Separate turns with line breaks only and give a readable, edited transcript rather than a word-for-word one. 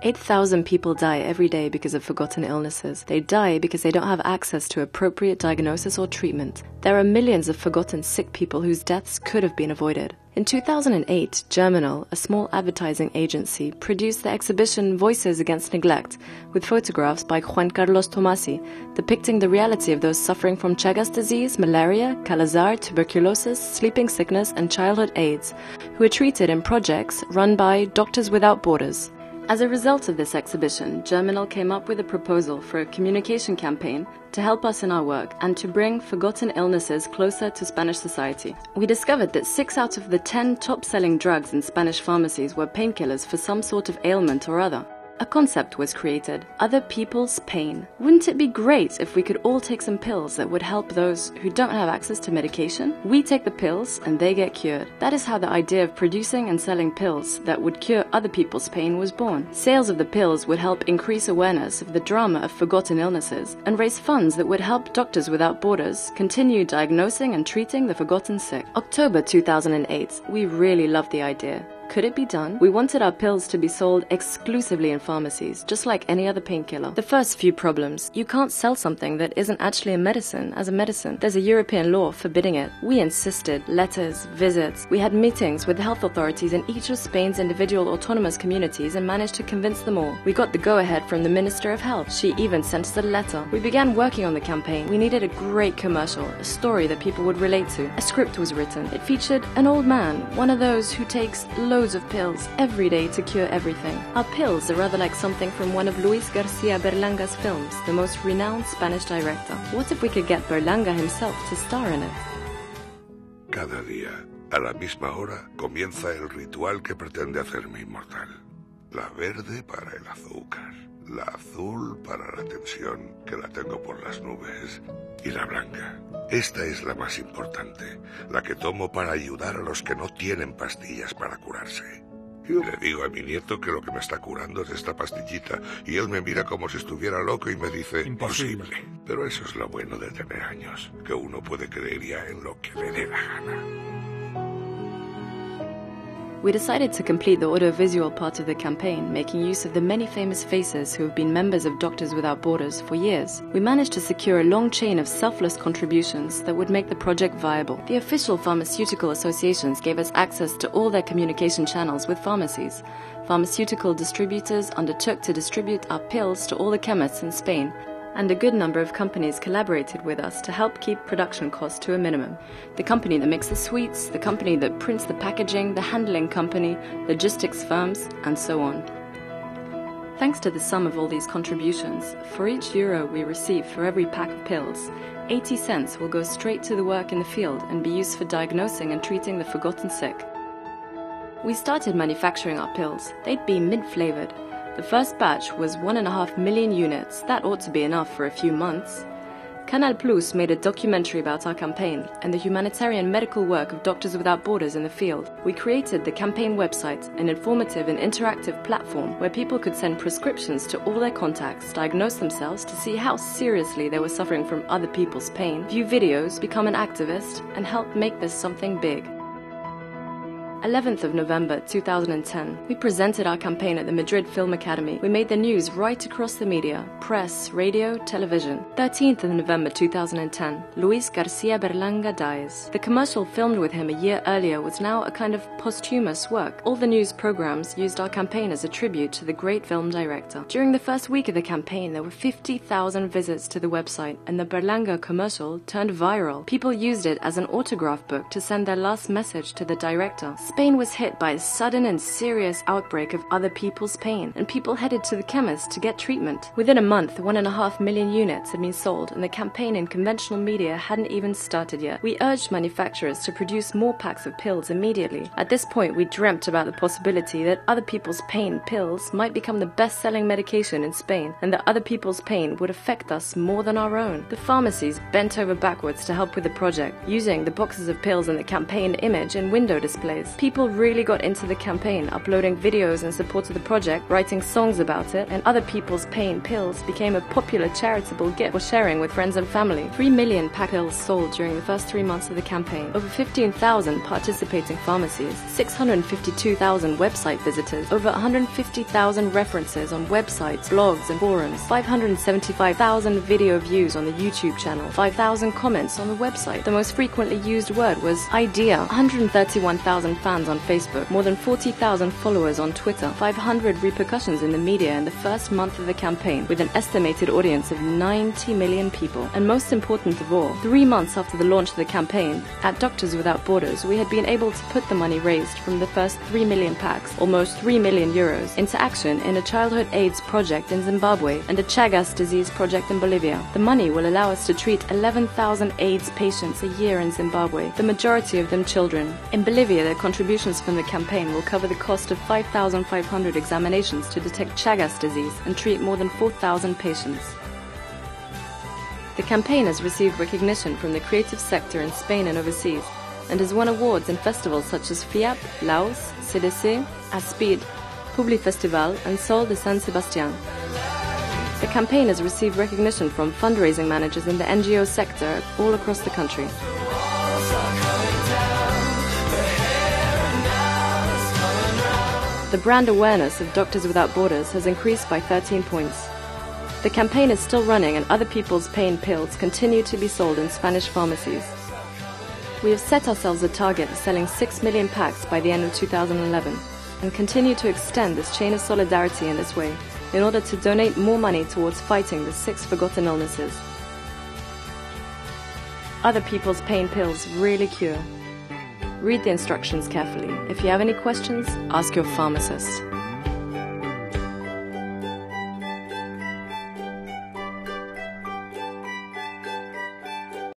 8,000 people die every day because of forgotten illnesses. They die because they don't have access to appropriate diagnosis or treatment. There are millions of forgotten sick people whose deaths could have been avoided. In 2008, Germinal, a small advertising agency, produced the exhibition Voices Against Neglect, with photographs by Juan Carlos Tomasi, depicting the reality of those suffering from Chagas disease, malaria, Kala-Azar, tuberculosis, sleeping sickness, and childhood AIDS, who were treated in projects run by Doctors Without Borders. As a result of this exhibition, Germinal came up with a proposal for a communication campaign to help us in our work and to bring forgotten illnesses closer to Spanish society. We discovered that 6 out of the 10 top-selling drugs in Spanish pharmacies were painkillers for some sort of ailment or other. A concept was created: other people's pain. Wouldn't it be great if we could all take some pills that would help those who don't have access to medication? We take the pills and they get cured. That is how the idea of producing and selling pills that would cure other people's pain was born. Sales of the pills would help increase awareness of the drama of forgotten illnesses and raise funds that would help Doctors Without Borders continue diagnosing and treating the forgotten sick. October 2008, we really loved the idea. Could it be done? We wanted our pills to be sold exclusively in pharmacies, just like any other painkiller. The first few problems: you can't sell something that isn't actually a medicine as a medicine. There's a European law forbidding it. We insisted, letters, visits. We had meetings with health authorities in each of Spain's individual autonomous communities and managed to convince them all. We got the go-ahead from the Minister of Health. She even sent us a letter. We began working on the campaign. We needed a great commercial, a story that people would relate to. A script was written. It featured an old man, one of those who takes loads of pills every day to cure everything. Our pills are rather like something from one of Luis García Berlanga's films, the most renowned Spanish director. What if we could get Berlanga himself to star in it?
Cada día, a la misma hora, comienza el ritual que pretende hacerme inmortal. La verde para el azúcar, la azul para la tensión, que la tengo por las nubes, y la blanca. Esta es la más importante, la que tomo para ayudar a los que no tienen pastillas para curarse. Yo le digo a mi nieto que lo que me está curando es esta pastillita, y él me mira como si estuviera loco y me dice: imposible. Pero eso es lo bueno de tener años, que uno puede creer ya en lo que le dé la gana.
We decided to complete the audiovisual part of the campaign, making use of the many famous faces who have been members of Doctors Without Borders for years. We managed to secure a long chain of selfless contributions that would make the project viable. The official pharmaceutical associations gave us access to all their communication channels with pharmacies. Pharmaceutical distributors undertook to distribute our pills to all the chemists in Spain, and a good number of companies collaborated with us to help keep production costs to a minimum. The company that makes the sweets, the company that prints the packaging, the handling company, logistics firms, and so on. Thanks to the sum of all these contributions, for each euro we receive for every pack of pills, 80 cents will go straight to the work in the field and be used for diagnosing and treating the forgotten sick. We started manufacturing our pills. They'd be mint-flavored. The first batch was 1.5 million units. That ought to be enough for a few months. Canal Plus made a documentary about our campaign and the humanitarian medical work of Doctors Without Borders in the field. We created the campaign website, an informative and interactive platform where people could send prescriptions to all their contacts, diagnose themselves to see how seriously they were suffering from other people's pain, view videos, become an activist, and help make this something big. 11th of November 2010, we presented our campaign at the Madrid Film Academy. We made the news right across the media, press, radio, television. 13th of November 2010, Luis García Berlanga dies. The commercial filmed with him a year earlier was now a kind of posthumous work. All the news programs used our campaign as a tribute to the great film director. During the first week of the campaign, there were 50,000 visits to the website, and the Berlanga commercial turned viral. People used it as an autograph book to send their last message to the director. Spain was hit by a sudden and serious outbreak of other people's pain, and people headed to the chemist to get treatment. Within a month, 1.5 million units had been sold, and the campaign in conventional media hadn't even started yet. We urged manufacturers to produce more packs of pills immediately. At this point, we dreamt about the possibility that other people's pain pills might become the best-selling medication in Spain, and that other people's pain would affect us more than our own. The pharmacies bent over backwards to help with the project, using the boxes of pills in the campaign image in window displays. People really got into the campaign, uploading videos in support of the project, writing songs about it, and other people's pain pills became a popular charitable gift for sharing with friends and family. 3 million pack pills sold during the first 3 months of the campaign. Over 15,000 participating pharmacies, 652,000 website visitors, over 150,000 references on websites, blogs and forums, 575,000 video views on the YouTube channel, 5,000 comments on the website. The most frequently used word was idea, 131,000 fans on Facebook, more than 40,000 followers on Twitter, 500 repercussions in the media in the first month of the campaign, with an estimated audience of 90 million people. And most important of all, 3 months after the launch of the campaign, at Doctors Without Borders, we had been able to put the money raised from the first 3 million packs, almost 3 million euros, into action in a childhood AIDS project in Zimbabwe and a Chagas disease project in Bolivia. The money will allow us to treat 11,000 AIDS patients a year in Zimbabwe, the majority of them children. In Bolivia, the contributions from the campaign will cover the cost of 5,500 examinations to detect Chagas disease and treat more than 4,000 patients. The campaign has received recognition from the creative sector in Spain and overseas, and has won awards in festivals such as FIAP, Laos, CDC, Aspid, Publifestival and Sol de San Sebastián. The campaign has received recognition from fundraising managers in the NGO sector all across the country. The brand awareness of Doctors Without Borders has increased by 13 points. The campaign is still running and other people's pain pills continue to be sold in Spanish pharmacies. We have set ourselves a target of selling 6 million packs by the end of 2011 and continue to extend this chain of solidarity in this way in order to donate more money towards fighting the 6 forgotten illnesses. Other people's pain pills really cure. Read the instructions carefully. If you have any questions, ask your pharmacist.